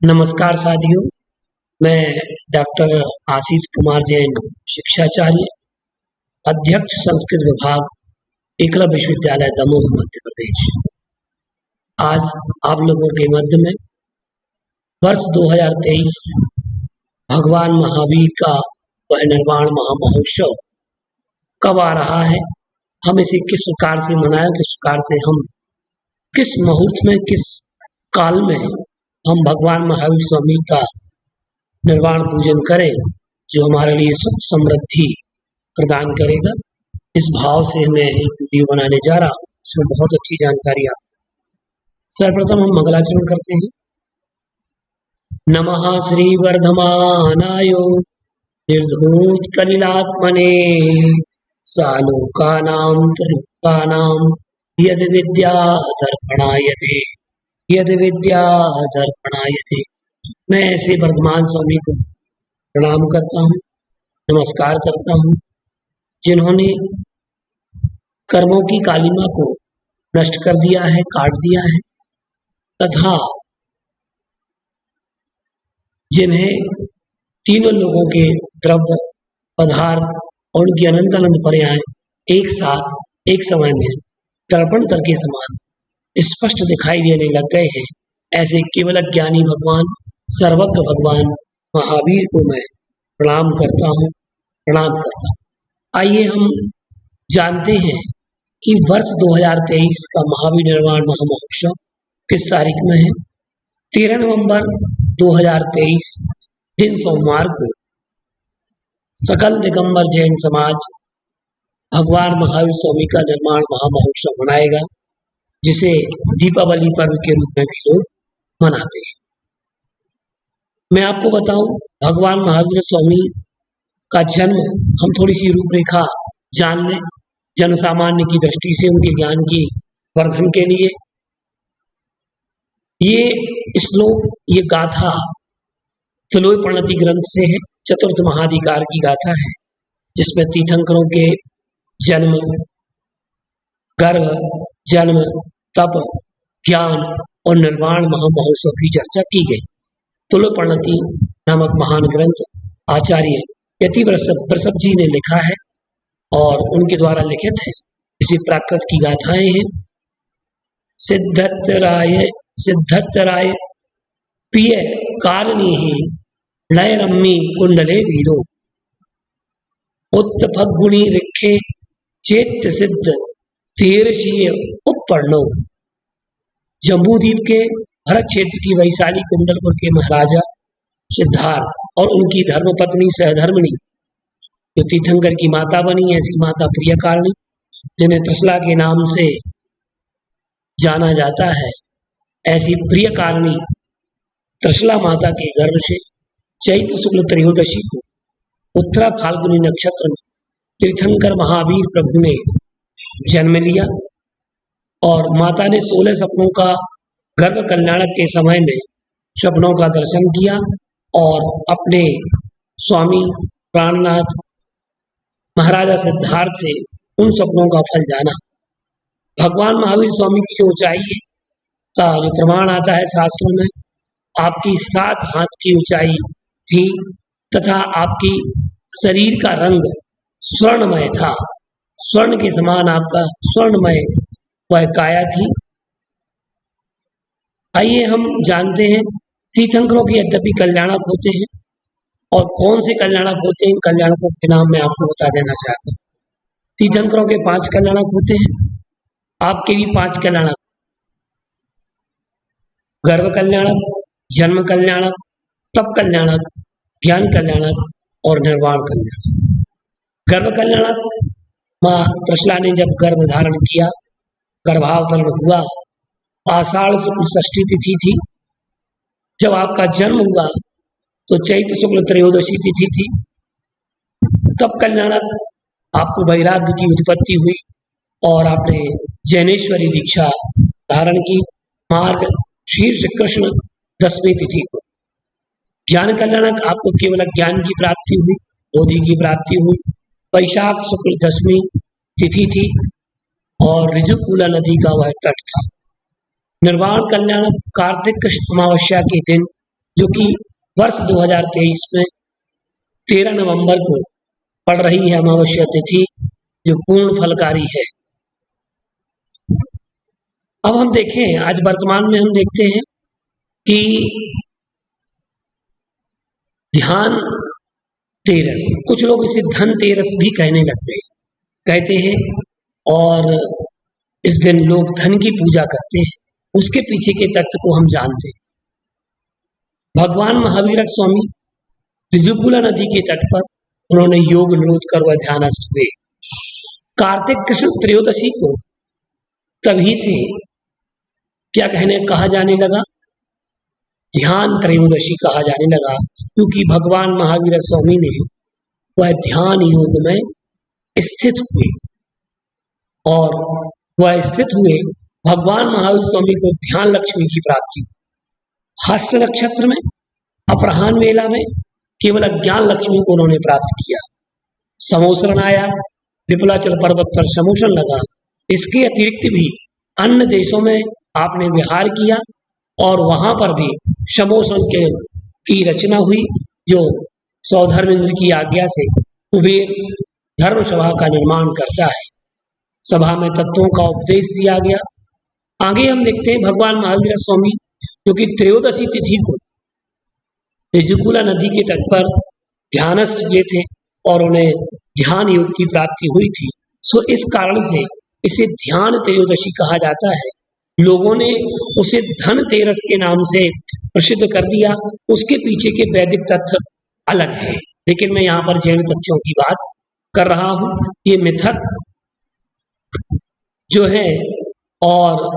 नमस्कार साथियों, मैं डॉक्टर आशीष कुमार जैन, शिक्षाचार्य, अध्यक्ष संस्कृत विभाग, एकलव्य विश्वविद्यालय दमोह, मध्य प्रदेश। आज आप लोगों के मध्य में वर्ष 2023 भगवान महावीर का परिनिर्वाण महामहोत्सव कब आ रहा है, हम इसे किस प्रकार से मनाएं, किस प्रकार से हम किस मुहूर्त में, किस काल में हम भगवान महावीर स्वामी का निर्वाण पूजन करें, जो हमारे लिए सुख समृद्धि प्रदान करेगा। इस भाव से मैं एक वीडियो बनाने जा रहा हूँ, इसमें बहुत अच्छी जानकारी आप। सर्वप्रथम हम मंगलाचरण करते हैं। नमः श्री वर्धमानाय निर्धूत कलिलात्मने सालोकानां त्रिलोकानां यद विद्या दर्पणायते यद विद्या दर्पणायते। मैं ऐसे वर्धमान स्वामी को प्रणाम करता हूँ, नमस्कार करता हूँ, जिन्होंने कर्मों की कालिमा को नष्ट कर दिया है, काट दिया है, तथा जिन्हें तीनों लोगों के द्रव्य पदार्थ और उनकी अनंत अनंत पर्याय एक साथ एक समय में दर्पण तल के समान स्पष्ट दिखाई देने लग गए हैं, ऐसे केवल ज्ञानी भगवान, सर्वज्ञ भगवान महावीर को मैं प्रणाम करता हूँ, प्रणाम करता हूँ। आइए हम जानते हैं कि वर्ष 2023 का महावीर निर्वाण महामहोत्सव किस तारीख में है। 13 नवंबर 2023 दिन सोमवार को सकल दिगंबर जैन समाज भगवान महावीर स्वामी का निर्वाण महामहोत्सव मनाएगा, जिसे दीपावली पर्व के रूप में भी लोग मनाते हैं। मैं आपको बताऊं, भगवान महावीर स्वामी का जन्म हम थोड़ी सी रूपरेखा जान लें, जन सामान्य की दृष्टि से उनके ज्ञान की वर्धन के लिए। ये श्लोक, ये गाथा तिलोय प्रणति ग्रंथ से है, चतुर्थ महाधिकार की गाथा है, जिसमें तीर्थंकरों के जन्म, गर्भ, जन्म, तप, ज्ञान और निर्वाण महामहोत्सव की चर्चा की गई। तिलोय प्रणति नामक महान ग्रंथ आचार्य यतिवृषभ जी ने लिखा है और उनके द्वारा लिखित है। इसी प्राकृत की गाथाएं हैं। सिद्धत्तराय प्रिय कारिणी लय रम्मी कुंडले वीरो उत्तफगुणी रिखे चेत सिद्ध तीर्षीय उपपर्णो। जम्बूद्वीप के भरत क्षेत्र की वैशाली कुंडलपुर के महाराजा सिद्धार्थ और उनकी धर्मपत्नी सहधर्मिणी, जो तीर्थंकर की माता बनी, ऐसी माता प्रियकारिणी, जिन्हें त्रिशला के नाम से जाना जाता है, ऐसी प्रियकारिणी त्रिशला माता के गर्भ से चैत्र शुक्ल त्रयोदशी को उत्तरा फाल्गुनी नक्षत्र में तीर्थंकर महावीर प्रभु ने जन्म लिया और माता ने 16 सपनों का गर्भ कल्याणक के समय में सपनों का दर्शन किया और अपने स्वामी प्राणनाथ महाराजा सिद्धार्थ से उन सपनों का फल जाना। भगवान महावीर स्वामी की जो ऊंचाई है का जो प्रमाण आता है शास्त्रों में, आपकी 7 हाथ की ऊंचाई थी तथा आपकी शरीर का रंग स्वर्णमय था, स्वर्ण के समान आपका स्वर्णमय वह काया थी। आइए हम जानते हैं, तीर्थंकरों के यद्यपि कल्याणक होते हैं, और कौन से कल्याणक होते हैं, कल्याणकों के नाम मैं आपको बता देना चाहता हूँ। तीर्थंकरों के 5 कल्याणक होते हैं, आपके भी 5 कल्याणक: गर्भ कल्याणक, जन्म कल्याणक, तप कल्याणक, ज्ञान कल्याणक और निर्वाण कल्याणक। गर्भ कल्याणक, माँ त्रिशला ने जब गर्भ धारण किया, गर्भावतरण हुआ, आषाढ़ शुक्ल षष्ठी तिथि थी। जब आपका जन्म हुआ तो चैत्र शुक्ल त्रयोदशी तिथि थी। तब कल्याणक, आपको वैराग्य की उत्पत्ति हुई और आपने जैनेश्वरी दीक्षा धारण की, मार्ग शीर्ष कृष्ण 10वीं तिथि को। ज्ञान कल्याणक, आपको केवल ज्ञान की प्राप्ति हुई, बोधि की प्राप्ति हुई, वैशाख शुक्ल 10वीं तिथि थी और ऋजुकूला नदी का वह तट था। निर्वाण कल्याण कार्तिक कृष्ण अमावस्या के दिन जो कि वर्ष 2023 में 13 नवंबर को पड़ रही है अमावस्या तिथि, जो पूर्ण फलकारी है। अब हम देखें, आज वर्तमान में हम देखते हैं कि ध्यान तेरस, कुछ लोग इसे धन तेरस भी कहते हैं, और इस दिन लोग धन की पूजा करते हैं। उसके पीछे के तत्व को हम जानते हैं। भगवान महावीर स्वामी ऋजुकुला नदी के तट पर उन्होंने योग निरोध कर वह ध्यानस्थ हुए। कार्तिक कृष्ण त्रयोदशी को तभी से कहा जाने लगा, ध्यान त्रयोदशी कहा जाने लगा, क्योंकि भगवान महावीर स्वामी ने वह ध्यान योग में स्थित हुए, और वह स्थित हुए भगवान महावीर स्वामी को ध्यान लक्ष्मी की प्राप्ति। हस्त नक्षत्र में अपराह्न वेला में केवल अज्ञान लक्ष्मी को उन्होंने प्राप्त किया। समोसरण आया, विपुलाचल पर्वत पर समोसरण लगा। इसके अतिरिक्त भी अन्य देशों में आपने विहार किया, और वहां पर भी समोसरण की रचना हुई, जो सौधर्मेंद्र की आज्ञा से कुबेर धर्म सभा का निर्माण करता है। सभा में तत्वों का उपदेश दिया गया। आगे हम देखते हैं भगवान महावीर स्वामी, जो कि त्रयोदशी तिथि को ऋजुकुला नदी के तट पर ध्यानस्थ हुए थे, और उन्हें ध्यान योग की प्राप्ति हुई थी। सो इस कारण से इसे ध्यान त्रयोदशी कहा जाता है। लोगों ने उसे धन तेरस के नाम से प्रसिद्ध कर दिया। उसके पीछे के वैदिक तथ्य अलग है, लेकिन मैं यहाँ पर जैन तथ्यों की बात कर रहा हूँ। ये मिथक जो है, और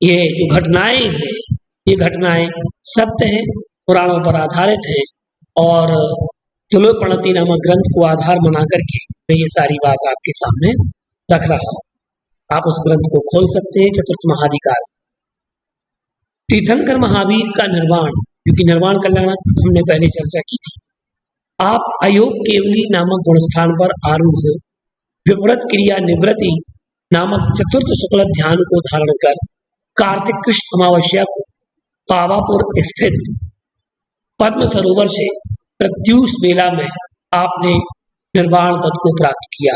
ये जो घटनाएं हैं, ये घटनाएं सत्य हैं, पुराणों पर आधारित हैं, और तुलोपणति नामक ग्रंथ को आधार बना करके मैं ये सारी बात आपके सामने रख रहा हूँ। आप उस ग्रंथ को खोल सकते हैं, चतुर्थ महाधिकार। तीर्थंकर महावीर का निर्वाण, क्योंकि निर्वाण कल्याण हमने पहले चर्चा की थी। आप अयोग केवली नामक गुणस्थान पर आरूढ़ हो, विपरीत क्रिया निवृत्ति नामक चतुर्थ शुक्ल ध्यान को धारण कर कार्तिक कृष्ण अमावस्या को पावापुर स्थित पद्म सरोवर से प्रत्यूष बेला में आपने निर्वाण पद को प्राप्त किया।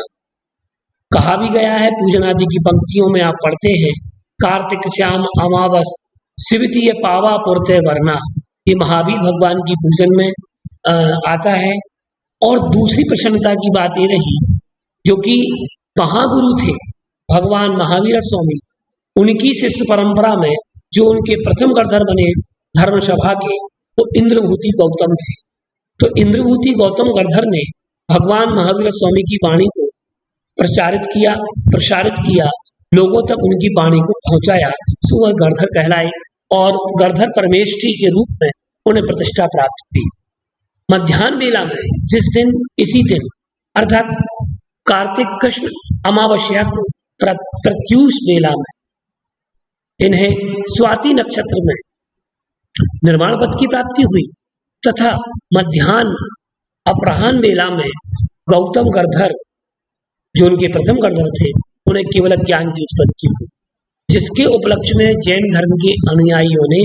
कहा भी गया है, पूजन आदि की पंक्तियों में आप पढ़ते हैं, कार्तिक श्याम अमावस शिवतीय पावापुर ते वरना। ये महावीर भगवान की पूजन में आता है। और दूसरी प्रसन्नता की बात ये रही, जो कि महागुरु थे भगवान महावीर स्वामी, उनकी शिष्य परंपरा में जो उनके प्रथम गढ़धर बने धर्म सभा के, वो इंद्रभूति गौतम थे। तो इंद्रभूति गौतम गढ़धर ने भगवान महावीर स्वामी की वाणी को प्रसारित किया, लोगों तक उनकी वाणी को पहुंचाया, सो वह गढ़धर कहलाए, और गढ़धर परमेष्ठी के रूप में उन्हें प्रतिष्ठा प्राप्त हुई। मध्याह्न बेला में जिस दिन, इसी दिन अर्थात कार्तिक कृष्ण अमावस्या को प्रत्यूष बेला में इन्हें स्वाति नक्षत्र में निर्वाण पद की प्राप्ति हुई, तथा मध्याह्न अपराह्न बेला में गौतम गढ़धर, जो उनके प्रथम गढ़धर थे, उन्हें केवल ज्ञान की उत्पत्ति हुई, जिसके उपलक्ष्य में जैन धर्म के अनुयायियों ने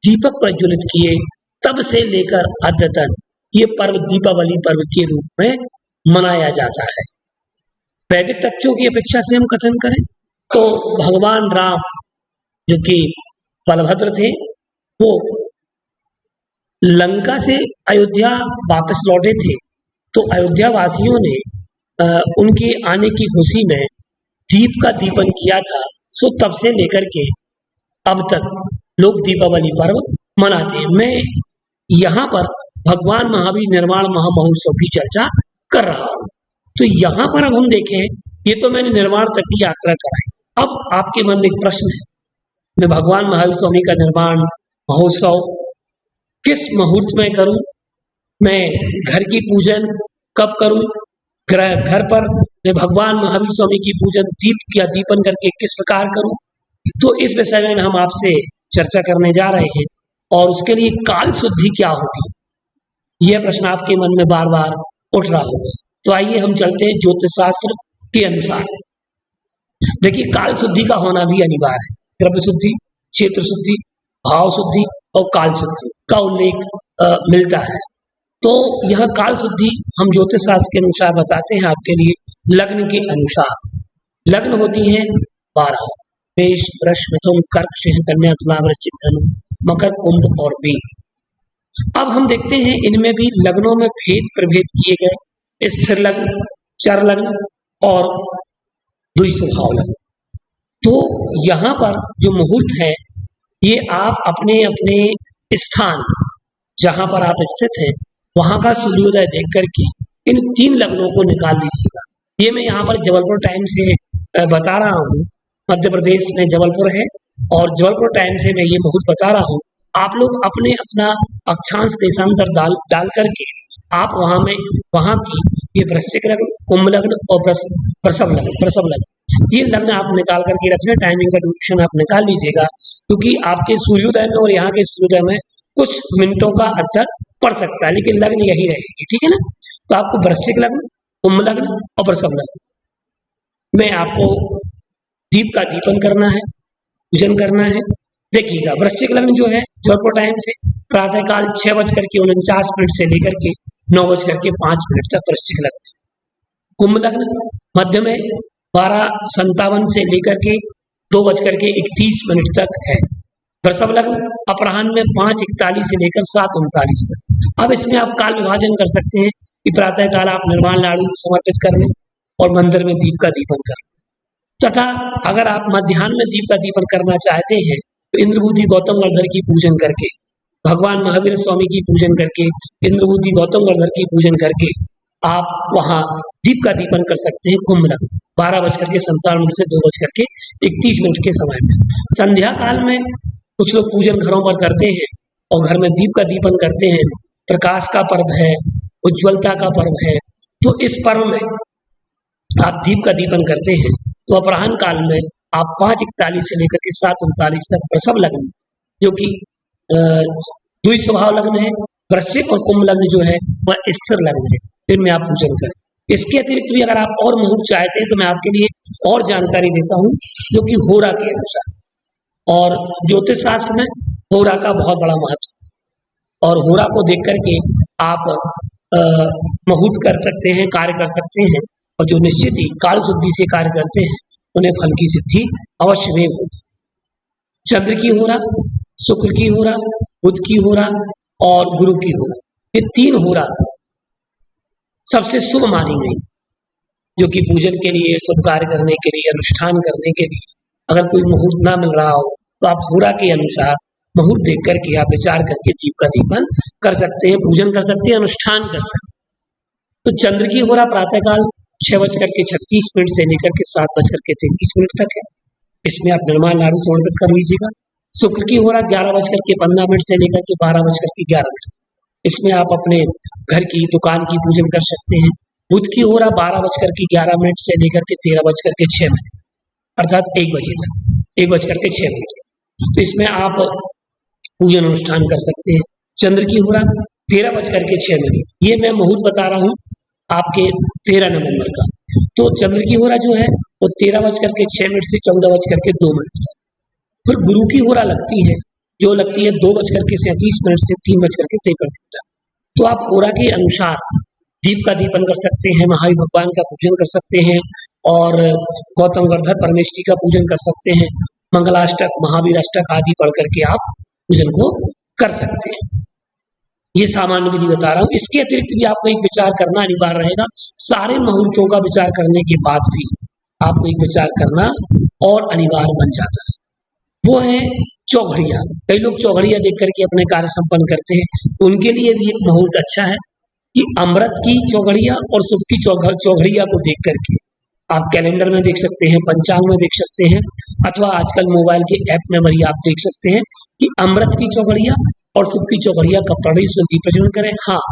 दीपक प्रज्वलित किए। तब से लेकर अद्यतन ये पर्व दीपावली पर्व के रूप में मनाया जाता है। वैदिक तथ्यों की अपेक्षा से हम कथन करें तो भगवान राम, जो कि बलभद्र थे, वो लंका से अयोध्या वापस लौटे थे, तो अयोध्या वासियों ने उनके आने की खुशी में दीप का दीपन किया था। सो तब से लेकर के अब तक लोग दीपावली पर्व मनाते हैं। मैं यहाँ पर भगवान महावीर निर्वाण महामहोत्सव की चर्चा कर रहा हूँ। तो यहाँ पर अब हम देखें, ये तो मैंने निर्वाण तक की यात्रा कराई। अब आपके मन में एक प्रश्न है, मैं भगवान महावीर स्वामी का निर्वाण महोत्सव किस मुहूर्त में करूं? मैं घर की पूजन कब करूं? घर पर मैं भगवान महावीर स्वामी की पूजन दीप या दीपन करके किस प्रकार करूं? तो इस विषय में हम आपसे चर्चा करने जा रहे हैं, और उसके लिए काल शुद्धि क्या होगी, यह प्रश्न आपके मन में बार बार उठ रहा होगा। तो आइए हम चलते हैं ज्योतिष शास्त्र के अनुसार। देखिए, काल शुद्धि का होना भी अनिवार्य है। द्रव्य शुद्धि, क्षेत्र शुद्धि, भाव शुद्धि और काल शुद्धि का उल्लेख मिलता है। तो यह काल शुद्धि हम ज्योतिष शास्त्र के अनुसार बताते हैं आपके लिए लग्न के अनुसार। लग्न होती हैं 12, मेष, वृष, मिथुन, कर्क, सिंह, कन्या, तुला, वृश्चिक, धनु, मकर, कुंभ और मीन। अब हम देखते हैं इनमें भी लग्नों में भेद प्रभेद किए गए, स्थिर लग्न, चर लग्न और द्विस्वभाव लग्न। तो यहाँ पर जो मुहूर्त है ये आप अपने अपने स्थान जहाँ पर आप स्थित हैं वहाँ का सूर्योदय देख करके इन 3 लग्नों को निकाल लीजिएगा। ये मैं यहाँ पर जबलपुर टाइम से बता रहा हूँ, मध्य प्रदेश में जबलपुर है और जबलपुर टाइम से मैं ये मुहूर्त बता रहा हूँ। आप लोग अपने अपना अक्षांश देशांतर डाल करके आप वहाँ की ये वृश्चिक लग्न, कुंभ लग्न और वृषभ लग्न ये लग्न आप निकाल करके रखना। टाइमिंग का ड्यूरेशन आप निकाल लीजिएगा क्योंकि आपके सूर्योदय में और यहाँ के सूर्योदय में कुछ मिनटों का अंतर पड़ सकता है, लेकिन लग्न यही रहेगी, ठीक है ना। तो आपको वृश्चिक लग्न, कुंभ लग्न और वृषभ लग्न में आपको दीप का दीपन करना है, पूजन करना है। देखिएगा वृश्चिक लग्न जो है जबलपुर टाइम से प्रातःकाल 6:49 से लेकर के 9:05 तक वृश्चिक लग्न। कुंभ लग्न मध्य में 12:57 से लेकर के 2:31 तक है। वृषभ लग्न अपराह्न में 5:41 से लेकर 7:39 तक। अब इसमें आप काल विभाजन कर सकते हैं कि प्रातःकाल आप निर्वाण लाडू समर्पित कर लें और मंदिर में दीप का दीपन कर लें, तथा अगर आप मध्याह्न में दीप का दीपन करना चाहते हैं तो इंद्रबुद्धि गौतम वर्धन की पूजन करके, भगवान महावीर स्वामी की पूजन करके, इंद्रबुद्धि गौतम वर्धन की पूजन करके आप वहाँ दीप का दीपन कर सकते हैं। कुंभ लग्न 12:57 से 2:31 के समय में। संध्या काल में कुछ लोग पूजन घरों पर करते हैं और घर में दीप का दीपन करते हैं। प्रकाश का पर्व है, उज्ज्वलता का पर्व है, तो इस पर्व में आप दीप का दीपन करते हैं। तो अपराह्न काल में आप 5:41 से लेकर के 7:39 तक वृषभ लग्न जो कि द्विस्वभाव लग्न है, वृश्चिक और कुंभ लग्न जो है वह स्थिर लग्न है, इनमें आप पूजन करें। इसके अतिरिक्त भी अगर आप और मुहूर्त चाहते हैं तो मैं आपके लिए और जानकारी देता हूँ जो कि होरा के अनुसार। और ज्योतिष शास्त्र में होरा का बहुत बड़ा महत्व है और होरा को देख करके आप मुहूर्त कर सकते हैं, कार्य कर सकते हैं, और जो निश्चित ही काल शुद्धि से कार्य करते हैं उन्हें फल की सिद्धि अवश्य में होती। चंद्र की होरा, शुक्र की होरा, बुध की होरा और गुरु की होरा, ये 3 होरा सबसे शुभ मानी गई, जो कि पूजन के लिए, शुभ कार्य करने के लिए, अनुष्ठान करने के लिए अगर कोई मुहूर्त ना मिल रहा हो तो आप होरा के अनुसार मुहूर्त देख करके आप विचार करके दीप का दीपन कर सकते हैं, पूजन कर सकते हैं, अनुष्ठान कर सकते हैं। तो चंद्र की होरा प्रातःकाल 6:36 से लेकर के 7:33 तक है, इसमें आप निर्माण लाडू समर्पित कर लीजिएगा। शुक्र की होरा 11:15 से लेकर के 12:11, इसमें आप अपने घर की, दुकान की पूजन कर सकते हैं। बुध की होरा 12:11 से लेकर के 13:06, अर्थात 1 बजे तक, 1:06। तो इसमें आप पूजन अनुष्ठान कर सकते हैं। चंद्र की होरा 13:06, ये मैं मुहूर्त बता रहा हूँ आपके 13 नवंबर का। तो चंद्र की होरा जो है वो 13:06 से 14:02 तक। फिर गुरु की होरा लगती है जो लगती है 2:37 से 3:53 तक। तो आप होरा के अनुसार दीप का दीपन कर सकते हैं, महावीर भगवान का पूजन कर सकते हैं और गौतम वर्धन परमेष्ठी का पूजन कर सकते हैं। मंगलाष्टक, महावीर अष्टक आदि पढ़ करके आप पूजन को कर सकते हैं। ये सामान्य विधि बता रहा हूँ। इसके अतिरिक्त भी आपको एक विचार करना अनिवार्य रहेगा। सारे मुहूर्तों का विचार करने के बाद भी आपको एक विचार करना और अनिवार्य बन जाता है, वो है चौघड़िया। कई लोग चौघड़िया देख करके अपने कार्य संपन्न करते हैं, तो उनके लिए भी एक मुहूर्त अच्छा है कि अमृत की चौघड़िया और शुभ की चौघड़िया को देख करके आप कैलेंडर में देख सकते हैं, पंचांग में देख सकते हैं, अथवा आजकल मोबाइल के ऐप में भी आप देख सकते हैं कि अमृत की चौघड़िया और शुभ की चौघड़िया कब पढ़े, इसमें दीप प्रज्वलन करें। हाँ,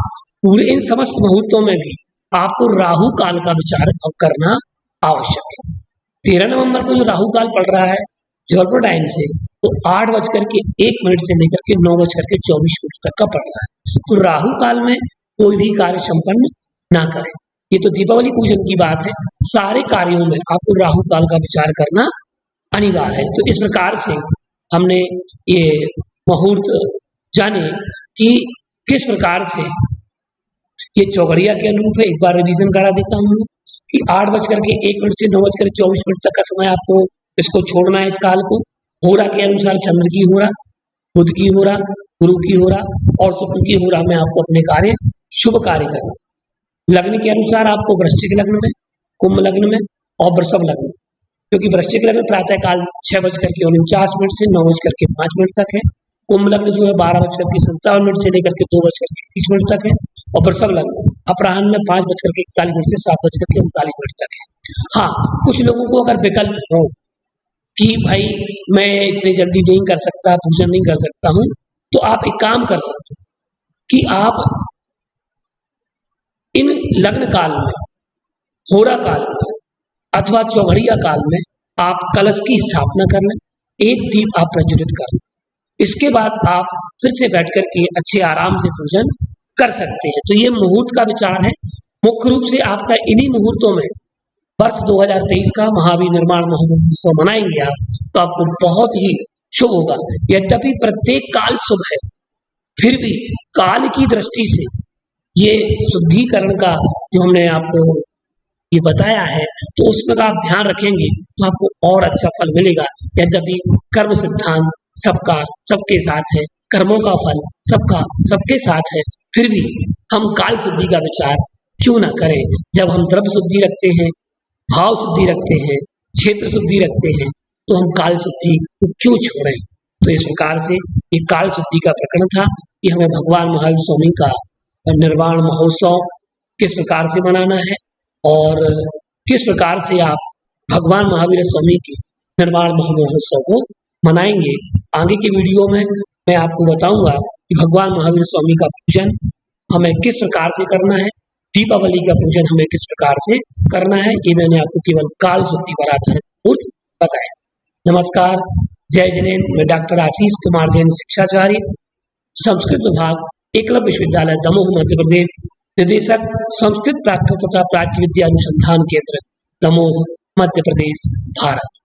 पूरे इन समस्त मुहूर्तों में भी आपको राहु काल का विचार करना आवश्यक है। 13 नवंबर को जो राहु काल पड़ रहा है जबलपुर टाइम से, तो 8:01 से लेकर के 9:24 तक का पड़ रहा है। तो राहु काल में कोई भी कार्य संपन्न ना करें। ये तो दीपावली पूजन की बात है, सारे कार्यों में आपको राहु काल का विचार करना अनिवार्य है। तो इस प्रकार से हमने ये मुहूर्त जाने कि किस प्रकार से ये चौघड़िया के अनुरूप है। एक बार रिवीजन करा देता हूँ कि 8:01 से 9:24 तक का समय आपको इसको छोड़ना है। इस काल को होरा के अनुसार चंद्र की होरा, बुध की होरा, गुरु की होरा और शुक्र की होरा में आपको अपने कार्य शुभ कार्य करना। लग्न के अनुसार आपको वृश्चिक लग्न में, कुंभ लग्न में और वृषभ लग्न में, क्योंकि वृश्चिक लग्न प्रातः काल 6:49 से 9:05 तक है। कुंभ लग्न जो है 12:57 से लेकर के 2:31 तक है और वृषभ लग्न अपराह्न में 5:41 से 7:39 तक है। हाँ, कुछ लोगों को अगर विकल्प हो कि भाई मैं इतनी जल्दी नहीं कर सकता, पूजन नहीं कर सकता हूँ, तो आप एक काम कर सकते हो कि आप इन लग्न काल में, होरा काल में अथवा चौघड़िया काल में आप कलश की स्थापना कर लें, एक दीप आप प्रज्वलित कर लें। इसके बाद आप फिर से बैठ कर के अच्छे आराम से पूजन कर सकते हैं। तो ये मुहूर्त का विचार है। मुख्य रूप से आपका इन्हीं मुहूर्तों में वर्ष 2023 का महावीर निर्माण महोत्सव मनाएंगे आप, तो आपको बहुत ही शुभ होगा। यद्यपि प्रत्येक काल शुभ है, फिर भी काल की दृष्टि से ये शुद्धिकरण का जो हमने आपको ये बताया है, तो उसमें आप ध्यान रखेंगे तो आपको और अच्छा फल मिलेगा। यद्यपि कर्म सिद्धांत सबका सबके साथ है, कर्मों का फल सबका सबके साथ है, फिर भी हम काल शुद्धि का विचार क्यों ना करें। जब हम द्रव्य शुद्धि रखते हैं, भाव शुद्धि रखते हैं, क्षेत्र शुद्धि रखते हैं, तो हम काल शुद्धि को क्यों छोड़ें। तो इस प्रकार से ये काल शुद्धि का प्रकरण था कि हमें भगवान महावीर स्वामी का निर्वाण महोत्सव किस प्रकार से मनाना है और किस प्रकार से आप भगवान महावीर स्वामी के निर्वाण महोत्सव को मनाएंगे। आगे के वीडियो में मैं आपको बताऊंगा कि भगवान महावीर स्वामी का पूजन हमें किस प्रकार से करना है, दीपावली का पूजन हमें किस प्रकार से करना है। ये मैंने आपको केवल काल शुद्धि पर आधारित मुहूर्त बताया। नमस्कार, जय जिनेन्द्र। मैं डॉक्टर आशीष कुमार जैन, शिक्षाचार्य, संस्कृत विभाग, एकलव्य विश्वविद्यालय दमोह, मध्य प्रदेश, निदेशक संस्कृत प्राकृत तथा प्राच्य विद्या अनुसंधान केंद्र, दमोह, मध्य प्रदेश, भारत।